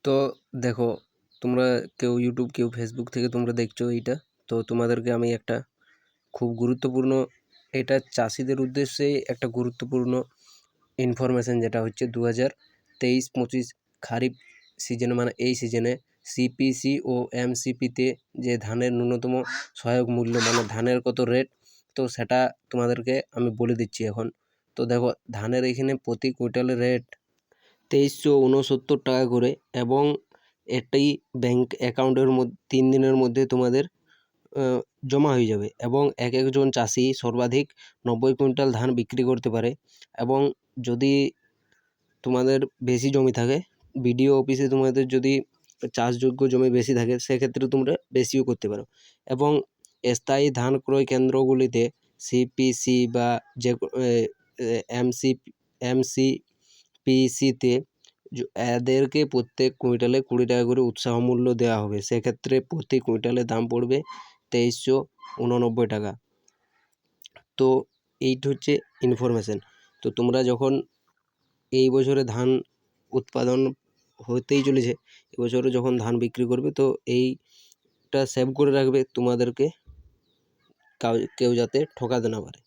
তো দেখো, তোমরা কেউ ইউটিউব কেউ ফেসবুক থেকে তোমরা দেখছো এইটা, তো তোমাদেরকে আমি একটা খুব গুরুত্বপূর্ণ, এটা চাষিদের উদ্দেশ্যে একটা গুরুত্বপূর্ণ ইনফরমেশন, যেটা হচ্ছে 2023-25 খারিফ সিজনে, মানে এই সিজনে সিপিসি ও এমসিপিতে যে ধানের ন্যূনতম সহায়ক মূল্য, মানে ধানের কত রেট, তো সেটা তোমাদেরকে আমি বলে দিচ্ছি এখন। তো দেখো, ধানের এখানে প্রতি কুইন্টালের রেট 2369 টাকা করে, এবং এটি ব্যাংক অ্যাকাউন্টের মধ্যে 3 দিনের মধ্যে তোমাদের জমা হয়ে যাবে। এবং একজন চাষি সর্বাধিক 90 কুইন্টাল ধান বিক্রি করতে পারে। এবং যদি তোমাদের বেশি জমি থাকে, বিডিও অফিসে তোমাদের যদি চাষযোগ্য জমি বেশি থাকে, সেক্ষেত্রে তোমরা বেশিও করতে পারো। এবং স্থায়ী ধান ক্রয় কেন্দ্রগুলিতে সিপিসি বা যে এমসি এমসিপিসিতে এদেরকে প্রত্যেক কুইন্টালে 20 টাকা করে উৎসাহ মূল্য দেওয়া হবে। সেক্ষেত্রে প্রতি কুইন্টালের দাম পড়বে 2389 টাকা। তো এইটা হচ্ছে ইনফরমেশন। তো তোমরা যখন এই বছরে ধান উৎপাদন হতেই চলেছে, এবছরে যখন ধান বিক্রি করবে, তো এইটা সেভ করে রাখবে, তোমাদেরকে কেউ যাতে ঠকাতে না পারে।